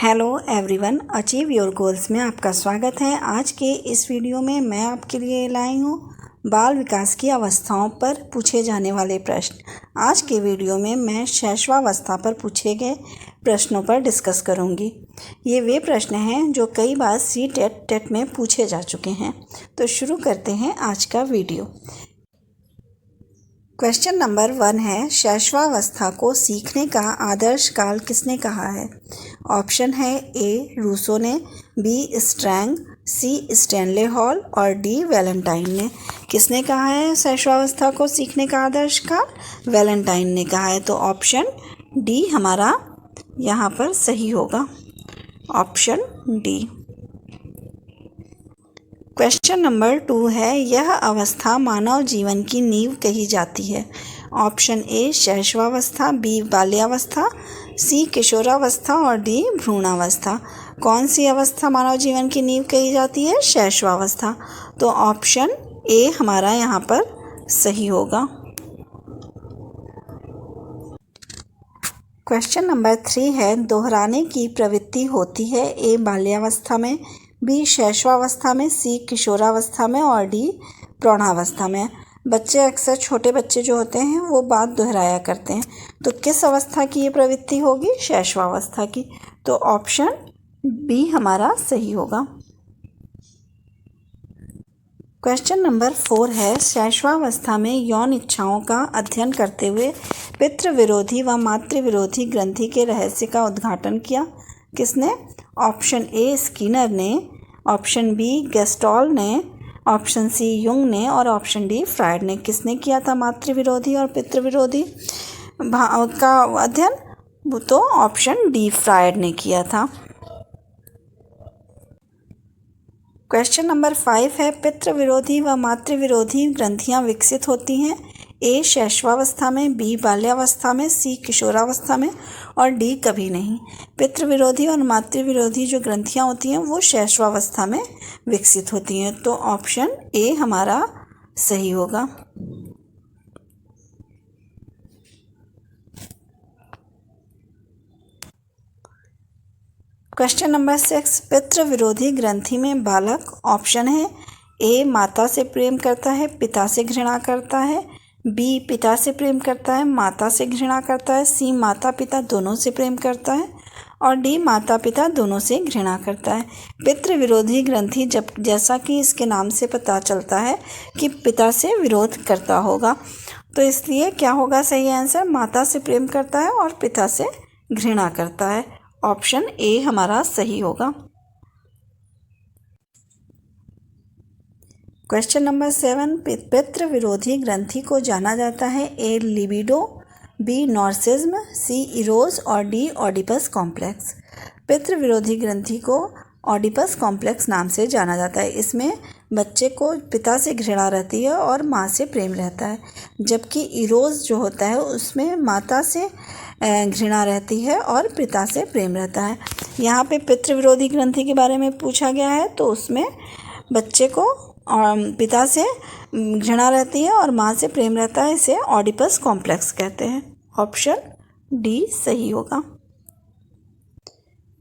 Hello everyone, achieve your goals में आपका स्वागत है। आज के इस वीडियो में मैं आपके लिए लाई हूँ बाल विकास की अवस्थाओं पर पूछे जाने वाले प्रश्न। आज के वीडियो में मैं शैशवावस्था पर पूछे गए प्रश्नों पर डिस्कस करूँगी। ये वे प्रश्न हैं जो कई बार टेट में पूछे जा चुके हैं। तो शुरू करते हैं आज का वीडियो। क्वेश्चन नंबर 1 है, शैशवावस्था को सीखने का आदर्श काल किसने कहा है? ऑप्शन है ए रूसो ने, बी स्ट्रैंग, सी स्टैनले हॉल और डी वैलेंटाइन ने। किसने कहा है शैशवावस्था को सीखने का आदर्श काल? वैलेंटाइन ने कहा है। तो ऑप्शन डी हमारा यहाँ पर सही होगा, ऑप्शन डी। क्वेश्चन नंबर 2 है, यह अवस्था मानव जीवन की नींव कही जाती है। ऑप्शन ए शैशवावस्था, बी बाल्यावस्था, सी किशोरावस्था और डी भ्रूणावस्था। कौन सी अवस्था मानव जीवन की नींव कही जाती है? शैशवावस्था। तो ऑप्शन ए हमारा यहाँ पर सही होगा। क्वेश्चन नंबर 3 है, दोहराने की प्रवृत्ति होती है ए बाल्यावस्था में, बी शैशवावस्था में, सी किशोरावस्था में और डी प्रौढ़ावस्था में। बच्चे अक्सर, छोटे बच्चे जो होते हैं वो बात दोहराया करते हैं। तो किस अवस्था की ये प्रवृत्ति होगी? शैशवावस्था की। तो ऑप्शन बी हमारा सही होगा। क्वेश्चन नंबर 4 है, शैशवावस्था में यौन इच्छाओं का अध्ययन करते हुए पितृ विरोधी व मातृ विरोधी ग्रंथि के रहस्य का उद्घाटन किया। किसने? ऑप्शन ए स्किनर ने, ऑप्शन बी गेस्टॉल ने, ऑप्शन सी युंग ने और ऑप्शन डी फ्रायड ने। किसने किया था मातृ विरोधी और पितृ विरोधी का अध्ययन? तो ऑप्शन डी फ्रायड ने किया था। क्वेश्चन नंबर 5 है, पितृ विरोधी व मातृ विरोधी ग्रंथियां विकसित होती हैं ए शैशवावस्था में, बी बाल्यावस्था में, सी किशोरावस्था में और डी कभी नहीं। पितृ विरोधी और मातृ विरोधी जो ग्रंथियां होती हैं वो शैशवावस्था में विकसित होती हैं। तो ऑप्शन ए हमारा सही होगा। क्वेश्चन नंबर 6, पितृ विरोधी ग्रंथि में बालक ऑप्शन है ए माता से प्रेम करता है, पिता से घृणा करता है, बी पिता से प्रेम करता है, माता से घृणा करता है, सी माता पिता दोनों से प्रेम करता है और डी माता पिता दोनों से घृणा करता है। पितृ विरोधी ग्रंथि जैसा कि इसके नाम से पता चलता है कि पिता से विरोध करता होगा, तो इसलिए क्या होगा सही आंसर? माता से प्रेम करता है और पिता से घृणा करता है। ऑप्शन ए हमारा सही होगा। क्वेश्चन नंबर 7, पितृ विरोधी ग्रंथि को जाना जाता है ए लिबिडो, बी नॉर्सिज्म, सी इरोस और डी ऑडिपस कॉम्प्लेक्स। पितृ विरोधी ग्रंथि को ऑडिपस कॉम्प्लेक्स नाम से जाना जाता है। इसमें बच्चे को पिता से घृणा रहती है और माँ से प्रेम रहता है, जबकि इरोस जो होता है उसमें माता से घृणा रहती है और पिता से प्रेम रहता है। यहाँ पे पितृ विरोधी ग्रंथि के बारे में पूछा गया है, तो उसमें बच्चे को पिता से घृणा रहती है और माँ से प्रेम रहता है, इसे ऑडिपस कॉम्प्लेक्स कहते हैं। ऑप्शन डी सही होगा।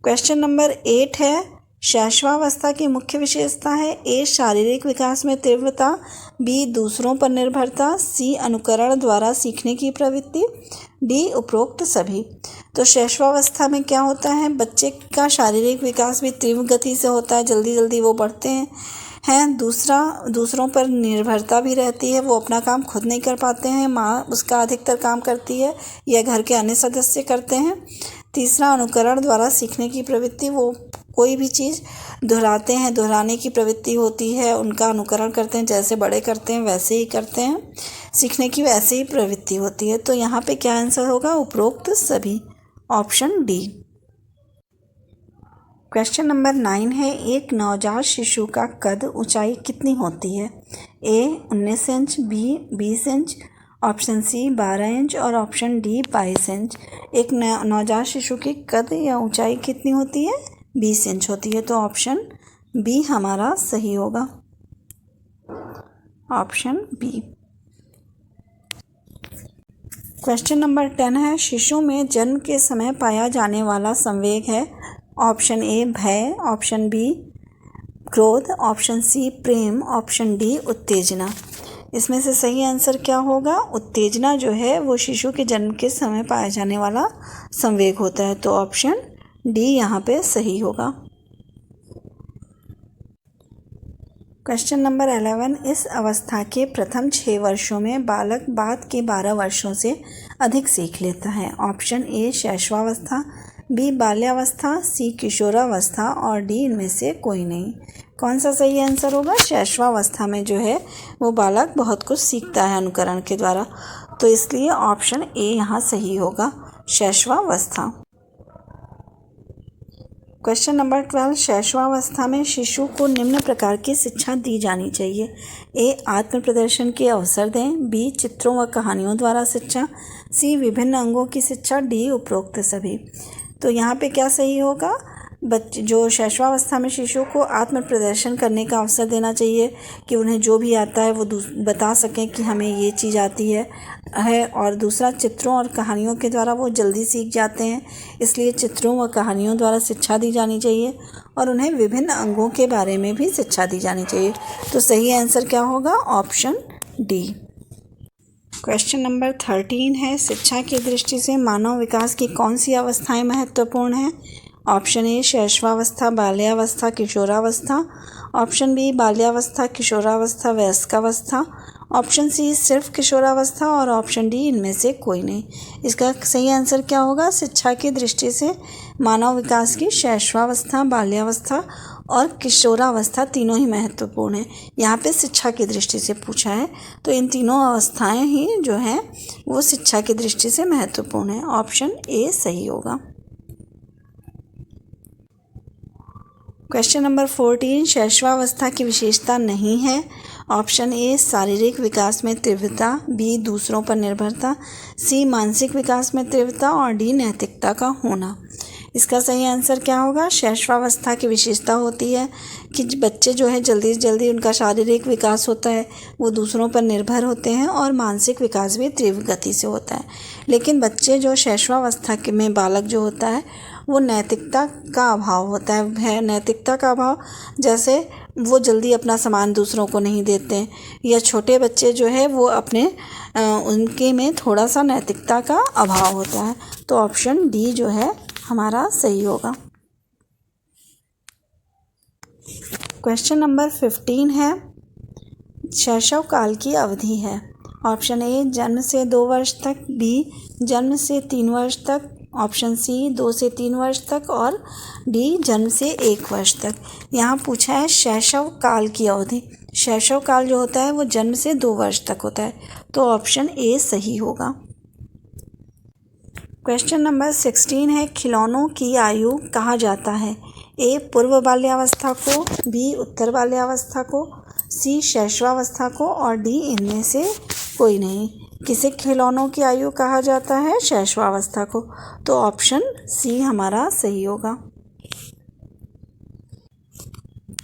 क्वेश्चन नंबर 8 है, शैशवावस्था की मुख्य विशेषता है ए शारीरिक विकास में तीव्रता, बी दूसरों पर निर्भरता, सी अनुकरण द्वारा सीखने की प्रवृत्ति, डी उपरोक्त सभी। तो शैशवावस्था में क्या होता है? बच्चे का शारीरिक विकास भी तीव्र गति से होता है, जल्दी जल्दी वो बढ़ते हैं। दूसरा, दूसरों पर निर्भरता भी रहती है, वो अपना काम खुद नहीं कर पाते हैं, माँ उसका अधिकतर काम करती है या घर के अन्य सदस्य करते हैं। तीसरा, अनुकरण द्वारा सीखने की प्रवृत्ति, वो कोई भी चीज़ दोहराते हैं, दोहराने की प्रवृत्ति होती है, उनका अनुकरण करते हैं, जैसे बड़े करते हैं वैसे ही करते हैं, सीखने की वैसे ही प्रवृत्ति होती है। तो यहाँ पे क्या आंसर होगा? उपरोक्त सभी, ऑप्शन डी। क्वेश्चन नंबर 9 है, एक नवजात शिशु का कद ऊंचाई कितनी होती है? A 19 inch, B 20 inch, option C 12 inch और ऑप्शन डी 22 इंच। एक नवजात शिशु की कद या ऊंचाई कितनी होती है? 20 इंच होती है। तो ऑप्शन बी हमारा सही होगा, ऑप्शन बी। क्वेश्चन नंबर 10 है, शिशु में जन्म के समय पाया जाने वाला संवेग है ऑप्शन ए भय, ऑप्शन बी क्रोध, ऑप्शन सी प्रेम, ऑप्शन डी उत्तेजना। इसमें से सही आंसर क्या होगा? उत्तेजना जो है वो शिशु के जन्म के समय पाया जाने वाला संवेग होता है, तो ऑप्शन डी यहाँ पे सही होगा। क्वेश्चन नंबर 11, इस अवस्था के प्रथम 6 वर्षों में बालक बाद के 12 वर्षों से अधिक सीख लेता है। ऑप्शन ए शैशवावस्था, बी बाल्यावस्था, सी किशोरावस्था और डी इनमें से कोई नहीं। कौन सा सही आंसर होगा? शैशवावस्था में जो है वो बालक बहुत कुछ सीखता है अनुकरण के द्वारा, तो इसलिए ऑप्शन ए यहाँ सही होगा, शैशवावस्था। क्वेश्चन नंबर 12, शैशवावस्था में शिशु को निम्न प्रकार की शिक्षा दी जानी चाहिए। ए आत्म प्रदर्शन के अवसर दें, बी चित्रों व कहानियों द्वारा शिक्षा, सी विभिन्न अंगों की शिक्षा, डी उपरोक्त सभी। तो यहाँ पे क्या सही होगा? बच्चे जो शैशवावस्था में शिशु को आत्म प्रदर्शन करने का अवसर देना चाहिए कि उन्हें जो भी आता है वो बता सकें कि हमें ये चीज़ आती है। और दूसरा, चित्रों और कहानियों के द्वारा वो जल्दी सीख जाते हैं, इसलिए चित्रों व कहानियों द्वारा शिक्षा दी जानी चाहिए और उन्हें विभिन्न अंगों के बारे में भी शिक्षा दी जानी चाहिए। तो सही आंसर क्या होगा? Option D. क्वेश्चन नंबर 13 है, शिक्षा की दृष्टि से मानव विकास की कौन सी अवस्थाएं महत्वपूर्ण हैं? ऑप्शन ए शैशवावस्था, बाल्यावस्था, किशोरावस्था, ऑप्शन बी बाल्यावस्था, किशोरावस्था, वयस्कावस्था, ऑप्शन सी सिर्फ किशोरावस्था और ऑप्शन डी इनमें से कोई नहीं। इसका सही आंसर क्या होगा? शिक्षा की दृष्टि से मानव विकास की शैशवावस्था, बाल्यावस्था और किशोरावस्था तीनों ही महत्वपूर्ण हैं। यहाँ पे शिक्षा की दृष्टि से पूछा है, तो इन तीनों अवस्थाएं ही जो हैं वो शिक्षा की दृष्टि से महत्वपूर्ण हैं। ऑप्शन ए सही होगा। क्वेश्चन नंबर 14, शैशवावस्था की विशेषता नहीं है। ऑप्शन ए शारीरिक विकास में तीव्रता, बी दूसरों पर निर्भरता, सी मानसिक विकास में तीव्रता और डी नैतिकता का होना। इसका सही आंसर क्या होगा? शैशवावस्था की विशेषता होती है कि बच्चे जो है जल्दी से जल्दी उनका शारीरिक विकास होता है, वो दूसरों पर निर्भर होते हैं और मानसिक विकास भी तीव्र गति से होता है। लेकिन बच्चे जो शैशवावस्था में बालक जो होता है वो नैतिकता का अभाव होता है। नैतिकता का अभाव जैसे वो जल्दी अपना सामान दूसरों को नहीं देते हैं, या छोटे बच्चे जो है वो अपने उनके में थोड़ा सा नैतिकता का अभाव होता है। तो ऑप्शन डी जो है हमारा सही होगा। क्वेश्चन नंबर 15 है, शैशव काल की अवधि है। ऑप्शन ए जन्म से 2 वर्ष तक, बी जन्म से 3 वर्ष तक, ऑप्शन सी 2 से 3 वर्ष तक और डी जन्म से 1 वर्ष तक। यहाँ पूछा है शैशव काल की अवधि। शैशव काल जो होता है वो जन्म से 2 वर्ष तक होता है, तो ऑप्शन ए सही होगा। क्वेश्चन नंबर 16 है, खिलौनों की आयु कहा जाता है। ए पूर्व बाल्यावस्था को, बी उत्तर बाल्यावस्था को, सी शैशवावस्था को और डी इनमें से कोई नहीं। किसे खिलौनों की आयु कहा जाता है? शैशवावस्था को, तो ऑप्शन सी हमारा सही होगा।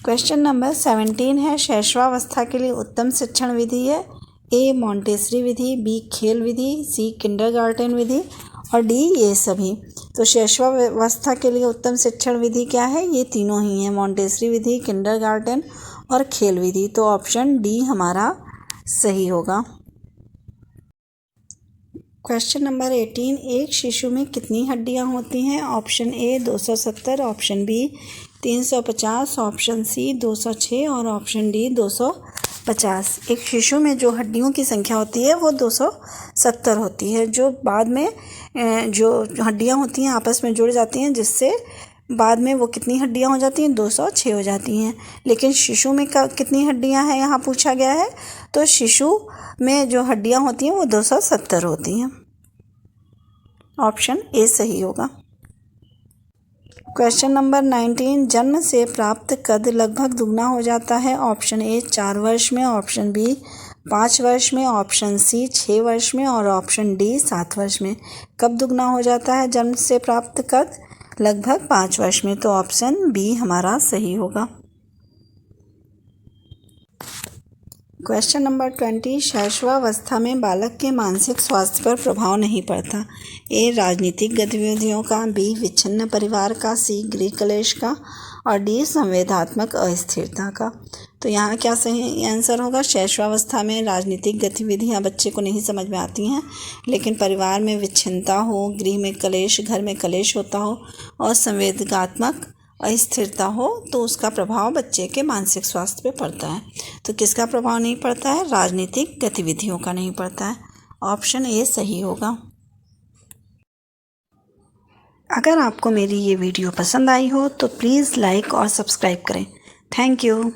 क्वेश्चन नंबर 17 है, शैशवावस्था के लिए उत्तम शिक्षण विधि है। ए मॉन्टेसरी विधि, बी खेल विधि, सी किंडरगार्टन विधि और डी ये सभी। तो शैशवावस्था के लिए उत्तम शिक्षण विधि क्या है? ये तीनों ही हैं, मॉन्टेसरी विधि, किंडरगार्टन और खेल विधि। तो ऑप्शन डी हमारा सही होगा। क्वेश्चन नंबर 18, एक शिशु में कितनी हड्डियां होती हैं? Option A 270, option B 350, option C 206 और ऑप्शन डी 250। एक शिशु में जो हड्डियों की संख्या होती है वो 270 होती है, जो बाद में जो हड्डियां होती हैं आपस में जुड़ जाती हैं, जिससे बाद में वो कितनी हड्डियां हो जाती हैं? 206 हो जाती हैं। लेकिन शिशु में कितनी हड्डियां हैं यहाँ पूछा गया है, तो शिशु में जो हड्डियां होती हैं वो 270 होती हैं। ऑप्शन ए सही होगा। क्वेश्चन नंबर 19, जन्म से प्राप्त कद लगभग दुगना हो जाता है। ऑप्शन ए 4 वर्ष में, ऑप्शन बी 5 वर्ष में, ऑप्शन सी 6 वर्ष में और ऑप्शन डी 7 वर्ष में। कब दुगना हो जाता है जन्म से प्राप्त कद? लगभग 5 वर्ष में, तो ऑप्शन बी हमारा सही होगा। क्वेश्चन नंबर 20, शैशवावस्था में बालक के मानसिक स्वास्थ्य पर प्रभाव नहीं पड़ता। ए राजनीतिक गतिविधियों का, बी विच्छिन्न परिवार का, सी गृह कलेश का और डी संवेदनात्मक अस्थिरता का। तो यहाँ क्या सही आंसर होगा? शैशवावस्था में राजनीतिक गतिविधियाँ बच्चे को नहीं समझ में आती हैं, लेकिन परिवार में विच्छिन्नता हो, गृह में कलेश, घर में कलेश होता हो और संवेदनात्मक अस्थिरता हो तो उसका प्रभाव बच्चे के मानसिक स्वास्थ्य पे पड़ता है। तो किसका प्रभाव नहीं पड़ता है? राजनीतिक गतिविधियों का नहीं पड़ता है। ऑप्शन ए सही होगा। अगर आपको मेरी ये वीडियो पसंद आई हो तो प्लीज़ लाइक और सब्सक्राइब करें। Thank you.